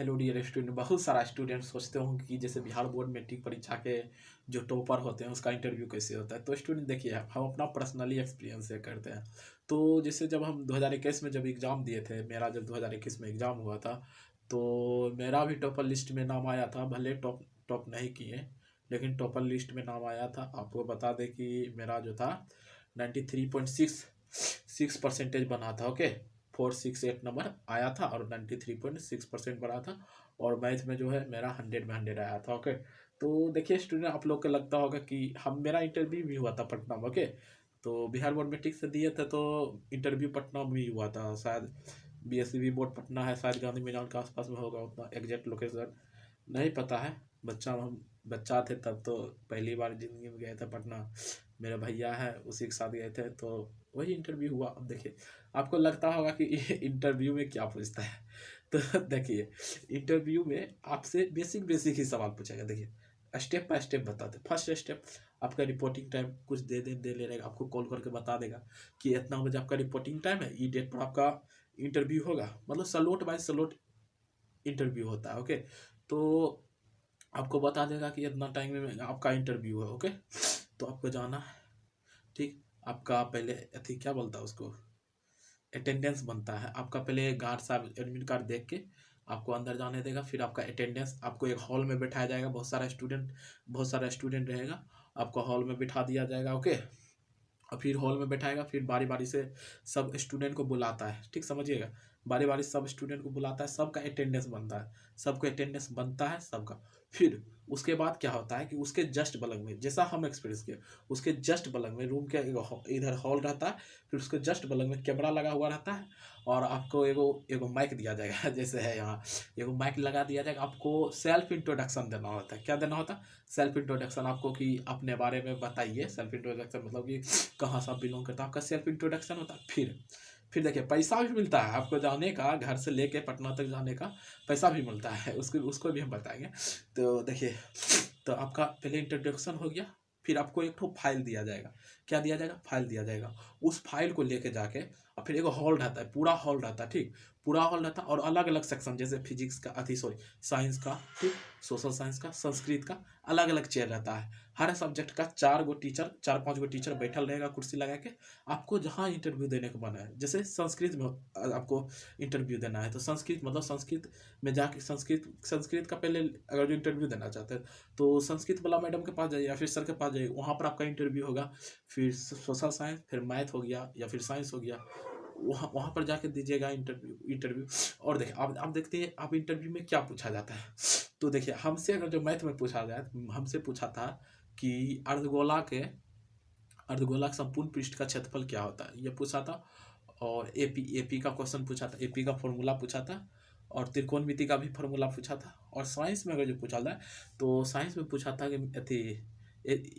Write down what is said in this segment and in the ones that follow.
Hello dear student. बहुत सारा student सोचते होंगे कि जैसे बिहार बोर्ड मैट्रिक परीक्षा के जो टॉपर होते हैं उसका इंटरव्यू कैसे होता है। तो स्टूडेंट देखिए, हम अपना पर्सनली एक्सपीरियंस से करते हैं। तो जैसे जब हम 2021 में जब एग्ज़ाम दिए थे, मेरा जब 2021 में एग्ज़ाम हुआ था, तो मेरा भी टॉपर लिस्ट में नाम आया था। भले टॉप टॉप नहीं किए, लेकिन टॉपर लिस्ट में नाम आया था। आपको बता दें कि मेरा जो था 93.66% बना था। ओके, 468 नंबर आया था और 93.6% बना था। और मैथ में जो है मेरा 100 में 100 आया था। ओके, तो देखिए स्टूडेंट, आप लोग को लगता होगा कि हम मेरा इंटरव्यू भी हुआ था पटना में। ओके, तो बिहार बोर्ड मैट्रिक से दिए थे, तो इंटरव्यू पटना में ही हुआ था। शायद BSCB बोर्ड पटना है, शायद गांधी मैदान के आसपास में होगा। उतना एग्जैक्ट लोकेशन नहीं पता है। हम बच्चा थे तब, तो पहली बार ज़िंदगी में गए थे पटना। मेरा भैया है, उसी के साथ गए थे, तो वही इंटरव्यू हुआ। अब देखिए, आपको लगता होगा कि इंटरव्यू में क्या पूछता है। तो देखिए, इंटरव्यू में आपसे बेसिक बेसिक ही सवाल पूछेगा। देखिए, स्टेप बाय स्टेप बताते। फर्स्ट स्टेप, आपका रिपोर्टिंग टाइम कुछ दे ले रहेगा, आपको कॉल करके बता देगा कि इतना बजे आपका रिपोर्टिंग टाइम है, ये डेट पर आपका इंटरव्यू होगा। मतलब स्लॉट बाय स्लॉट इंटरव्यू होता है। ओके, तो आपको बता देगा कि इतना टाइम में आपका इंटरव्यू है। ओके, तो आपको जाना है। ठीक, आपका पहले अथी क्या बोलता है उसको, अटेंडेंस बनता है। आपका पहले गार्ड साहब एडमिट कार्ड देख के आपको अंदर जाने देगा। फिर आपका अटेंडेंस, आपको एक हॉल में बैठाया जाएगा। बहुत सारा स्टूडेंट रहेगा, आपको हॉल में बिठा दिया जाएगा। ओके, और फिर हॉल में बैठाएगा। फिर बारी बारी से सब स्टूडेंट को बुलाता है। ठीक, समझिएगा, बारी बारी सब स्टूडेंट को बुलाता है, सबका अटेंडेंस बनता है। सबका अटेंडेंस बनता है सबका। फिर उसके बाद क्या होता है कि उसके जस्ट बगल में, जैसा हम एक्सपीरियंस किए, उसके जस्ट बगल में रूम के इधर हॉल रहता है। फिर उसके जस्ट बगल में कैमरा लगा हुआ रहता है, और आपको एगो एगो माइक दिया जाएगा। जैसे है यहाँ, एगो माइक लगा दिया जाएगा। आपको सेल्फ इंट्रोडक्शन देना होता है। क्या देना होता है? Self introduction. आपको कि अपने बारे में बताइए। सेल्फ इंट्रोडक्शन मतलब कि कहाँ से आप बिलोंग करता है, आपका सेल्फ इंट्रोडक्शन होता है। फिर देखिए, पैसा भी मिलता है आपको जाने का, घर से लेके पटना तक जाने का पैसा भी मिलता है। उसको भी हम बताएंगे। तो देखिए, तो आपका पहले इंट्रोडक्शन हो गया। फिर आपको एक ठो फाइल दिया जाएगा। क्या दिया जाएगा? फाइल दिया जाएगा। उस फाइल को लेके जाके, और फिर एक हॉल रहता है, पूरा हॉल रहता है। ठीक, पूरा हॉल रहता है, और अलग अलग सेक्शन, जैसे फिजिक्स का, साइंस का, ठीक, सोशल साइंस का, संस्कृत का, अलग अलग चेयर रहता है। हर सब्जेक्ट का 4-5 गो टीचर बैठल रहेगा कुर्सी लगा के। आपको जहाँ इंटरव्यू देने को बना है, जैसे संस्कृत में आपको इंटरव्यू देना है, तो संस्कृत मतलब संस्कृत में जाके संस्कृत का पहले अगर जो इंटरव्यू देना चाहते हैं, तो संस्कृत वाला मैडम के पास जाइए या फिर सर के पास जाइए, वहाँ पर आपका इंटरव्यू होगा। फिर सोशल साइंस, फिर मैथ हो गया या फिर साइंस हो गया, वहाँ पर जाके दीजिएगा इंटरव्यू। और देखिए, आप देखते हैं आप इंटरव्यू में क्या पूछा जाता है। तो देखिए, हमसे अगर जो मैथ में पूछा जाए, हमसे पूछा था कि अर्धगोला के संपूर्ण पृष्ठ का क्षेत्रफल क्या होता है, ये पूछा था। और एपी का क्वेश्चन पूछा था, एपी का फॉर्मूला पूछा था, और त्रिकोणमिति का भी फॉर्मूला पूछा था। और साइंस में अगर जो पूछा था, तो साइंस में पूछा था कि अथी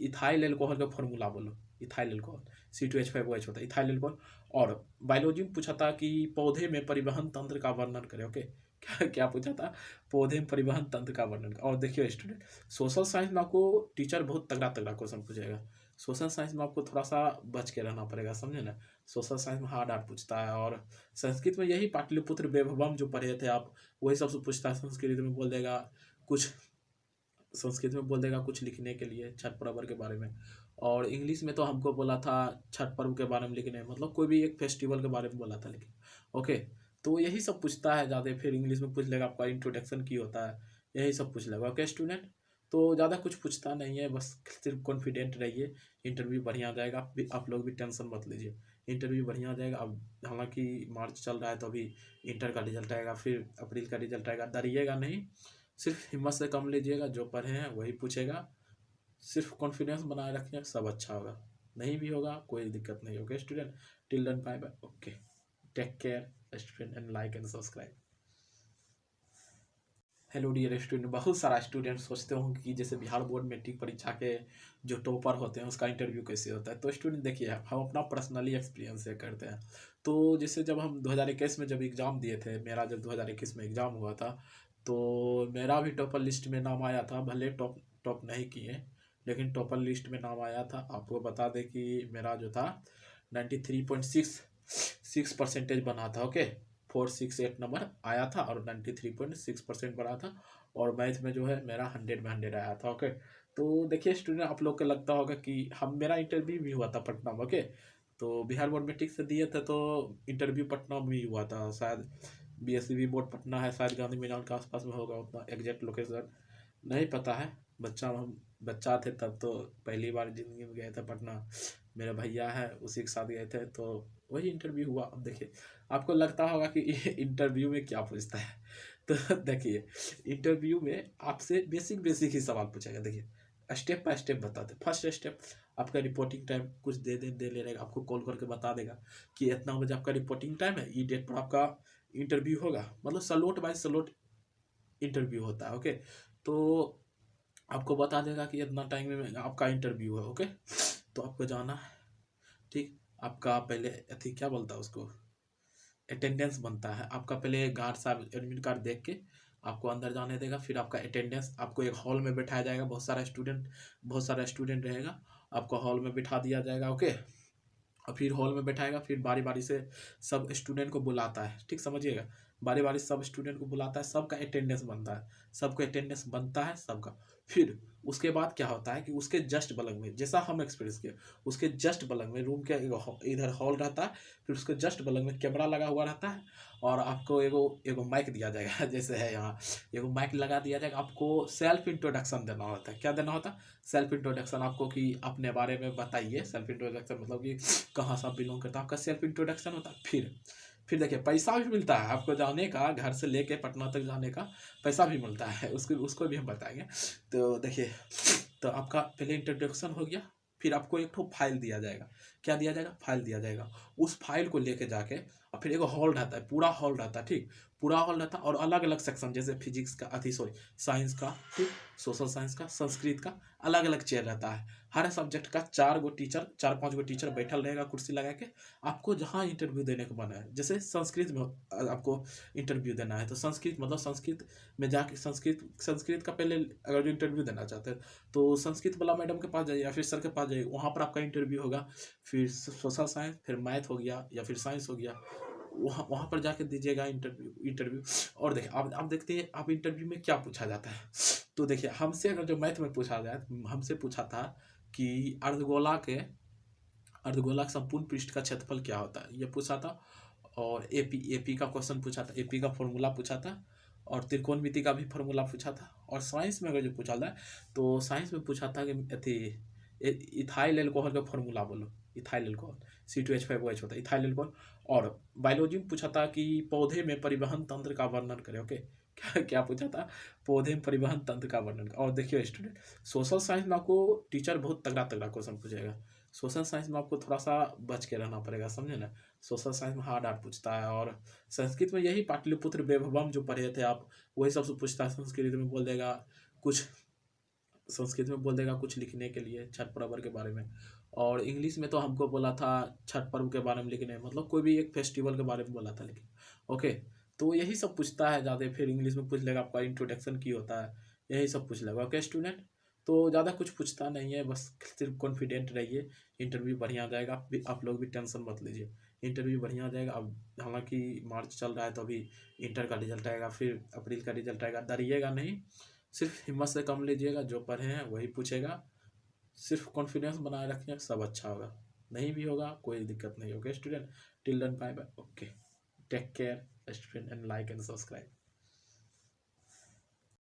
इथाइल एल्कोहल का फॉर्मूला बोलो। इथाइल एल्कोहल C2H5OH होता है, इथाइल एल्कोहल। और बायोलॉजी में पूछा था कि पौधे में परिवहन तंत्र का वर्णन करें। ओके, क्या क्या पूछा था? पौधे में परिवहन तंत्र का वर्णन। और देखिए स्टूडेंट, सोशल साइंस में आपको टीचर बहुत तगड़ा तगड़ा क्वेश्चन पूछेगा। सोशल साइंस में आपको थोड़ा सा बच के रहना पड़ेगा, समझे ना। सोशल साइंस में हार्ड हार्ड पूछता है। और संस्कृत में यही पाटलिपुत्र वैभवम जो पढ़े थे आप, वही सबसे पूछता है। संस्कृत में बोल देगा कुछ लिखने के लिए छठ पर्व के बारे में। और इंग्लिश में तो हमको बोला था छठ पर्व के बारे में लिखने, मतलब कोई भी एक फेस्टिवल के बारे में बोला था लेकिन। ओके, तो यही सब पूछता है ज़्यादा। फिर इंग्लिश में पूछ लेगा आपका इंट्रोडक्शन की होता है, यही सब पूछ लेगा। ओके स्टूडेंट, तो ज़्यादा कुछ पूछता नहीं है, बस सिर्फ कॉन्फिडेंट रहिए। इंटरव्यू बढ़िया आ जाएगा। आप लोग भी टेंशन मत लीजिए, इंटरव्यू बढ़िया आ जाएगा। अब हालांकि मार्च चल रहा है, तो अभी इंटर का रिजल्ट आएगा, फिर अप्रैल का रिजल्ट आएगा। डरिएगा नहीं, सिर्फ हिम्मत से काम लीजिएगा। जो पढ़े हैं वही पूछेगा। सिर्फ कॉन्फिडेंस बनाए रखिए, सब अच्छा होगा। नहीं भी होगा कोई दिक्कत नहीं। Okay student, till then bye bye. Okay, take care student, and like and subscribe. Hello dear student. बहुत सारा स्टूडेंट सोचते होंगे कि जैसे बिहार बोर्ड मैट्रिक परीक्षा के जो टॉपर होते हैं उसका इंटरव्यू कैसे होता है। तो स्टूडेंट देखिए, हम अपना पर्सनली एक्सपीरियंस से करते हैं। तो जैसे जब हम 2021 में जब एग्ज़ाम दिए थे, मेरा जब 2021 में एग्ज़ाम हुआ था, तो मेरा भी टॉपर लिस्ट में नाम आया था। भले टॉप टॉप नहीं किए, लेकिन टॉपर लिस्ट में नाम आया था। आपको बता दें कि मेरा जो था 93.66% बना था। ओके, 468 नंबर आया था और 93.6% बना था। और मैथ में जो है मेरा 100 में 100 आया था। ओके, तो देखिए स्टूडेंट, आप लोग को लगता होगा कि हम मेरा इंटरव्यू भी हुआ था पटना में। ओके, तो बिहार बोर्ड में ठीक से दिए थे, तो इंटरव्यू पटना में भी हुआ था शायद। BSCB बोर्ड पटना है शायद, गांधी मैदान के आसपास में होगा, उतना एग्जैक्ट लोकेशन नहीं पता है। हम बच्चा थे तब, तो पहली बार जिंदगी में गए थे पटना। मेरे भैया है, उसी के साथ गए थे, तो वही इंटरव्यू हुआ। अब देखिए, आपको लगता होगा कि ये इंटरव्यू में क्या पूछता है। तो देखिए, इंटरव्यू में आपसे बेसिक बेसिक ही सवाल पूछेगा। देखिए, स्टेप बाय स्टेप बताते। फर्स्ट स्टेप, आपका रिपोर्टिंग टाइम कुछ दे ले रहेगा, आपको कॉल करके बता देगा कि इतना बजे आपका रिपोर्टिंग टाइम है, ये डेट पर आपका इंटरव्यू होगा। मतलब स्लॉट बाय स्लॉट इंटरव्यू होता है। ओके, तो आपको बता देगा कि इतना टाइम में आपका इंटरव्यू है। ओके, तो आपको जाना है। ठीक, आपका पहले अथी क्या बोलता है उसको, अटेंडेंस बनता है आपका। पहले गार्ड साहब एडमिट कार्ड देख के आपको अंदर जाने देगा। फिर आपका अटेंडेंस, आपको एक हॉल में बैठाया जाएगा, बहुत सारा स्टूडेंट रहेगा, आपको हॉल में बिठा दिया जाएगा। ओके, और फिर हॉल में बैठाएगा, फिर बारी बारी से सब स्टूडेंट को बुलाता है। ठीक, समझिएगा, बारी बारी से सब स्टूडेंट को बुलाता है, सबका अटेंडेंस बनता है, सबको अटेंडेंस बनता है सबका। फिर उसके बाद क्या होता है कि उसके जस्ट बगल में, जैसा हम एक्सपीरियंस किए, उसके जस्ट बगल में रूम के इधर हॉल रहता है, फिर उसके जस्ट बगल में कैमरा लगा हुआ रहता है, और आपको एगो एगो माइक दिया जाएगा जैसे है यहाँ, एगो माइक लगा दिया जाएगा। आपको सेल्फ इंट्रोडक्शन देना होता है। क्या देना होता है? सेल्फ इंट्रोडक्शन, आपको कि अपने बारे में बताइए। सेल्फ इंट्रोडक्शन मतलब कि कहाँ से आप बिलोंग करता है, आपका सेल्फ इंट्रोडक्शन होता है। फिर देखिए, पैसा भी मिलता है आपको जाने का, घर से लेके पटना तक जाने का पैसा भी मिलता है, उसको भी हम बताएंगे। तो देखिए, तो आपका पहले इंट्रोडक्शन हो गया, फिर आपको एक ठो फाइल दिया जाएगा। क्या दिया जाएगा? फाइल दिया जाएगा। उस फाइल को लेके जाके, और फिर एक हॉल रहता है, पूरा हॉल रहता है। ठीक, पूरा हॉल रहता है, और अलग अलग सेक्शन, जैसे फिजिक्स का, साइंस का, ठीक, सोशल साइंस का, संस्कृत का, अलग अलग चेयर रहता है। हर सब्जेक्ट का 4 5 गो टीचर बैठल रहेगा कुर्सी लगा के। आपको जहाँ इंटरव्यू देने को बना है, जैसे संस्कृत में आपको इंटरव्यू देना है, तो संस्कृत मतलब संस्कृत में जाके, संस्कृत का पहले अगर इंटरव्यू देना चाहते हैं तो संस्कृत वाला मैडम के पास जाइए या फिर सर के पास जाइए, वहाँ पर आपका इंटरव्यू होगा। फिर सोशल साइंस, फिर मैथ हो गया या फिर साइंस हो गया, वहाँ वहाँ पर जाके दीजिएगा इंटरव्यू। और देखिए, आप देखते हैं आप इंटरव्यू में क्या पूछा जाता है। तो देखिए, हमसे अगर जो मैथ में पूछा जाए, हमसे पूछा था कि अर्धगोला के संपूर्ण पृष्ठ का क्षेत्रफल क्या होता है, ये पूछा था। और एपी का क्वेश्चन पूछा था, एपी का फॉर्मूला पूछा था, और त्रिकोणमिति का भी फॉर्मूला पूछा था। और साइंस में अगर जो पूछा जाए, तो साइंस में पूछा था कि अथी इथाइल एल्कोहल का फॉर्मूला बोलो। इथाइल एल्कोहल C2H5OH होता है, इथाइल एल्कोहल। और बायोलॉजी में पूछा था कि पौधे में परिवहन तंत्र का वर्णन करें। ओके, क्या क्या पूछा था? पौधे में परिवहन तंत्र का वर्णन। और देखिए स्टूडेंट, सोशल साइंस में आपको टीचर बहुत तगड़ा तगड़ा क्वेश्चन पूछेगा। सोशल साइंस में आपको थोड़ा सा बच के रहना पड़ेगा, समझे ना। सोशल साइंस में हार्ड पूछता है। और संस्कृत में यही पाटलिपुत्र वैभवम जो पढ़े थे आप, वही सबसे पूछता है। संस्कृत में बोल देगा कुछ लिखने के लिए छठ पर्व के बारे में। और इंग्लिश में तो हमको बोला था छठ पर्व के बारे में लिखने, मतलब कोई भी एक फेस्टिवल के बारे में बोला था लेकिन। ओके, तो यही सब पूछता है ज़्यादा। फिर इंग्लिश में पूछ लेगा आपका इंट्रोडक्शन की होता है, यही सब पूछ लेगा। ओके स्टूडेंट, तो ज़्यादा कुछ पूछता नहीं है, बस सिर्फ कॉन्फिडेंट रहिए, इंटरव्यू बढ़िया जाएगा। आप लोग भी टेंशन मत लीजिए, इंटरव्यू बढ़िया जाएगा। अब हालांकि मार्च चल रहा है, तो अभी इंटर का रिजल्ट आएगा, फिर अप्रैल का रिजल्ट आएगा। डरिएगा नहीं, सिर्फ हिम्मत से काम लीजिएगा, जो पढ़े हैं वही पूछेगा। सिर्फ कॉन्फिडेंस बनाए रखिए, सब अच्छा होगा। नहीं भी होगा कोई दिक्कत नहीं। Okay student, till then bye bye. Okay, take care student, and like and subscribe.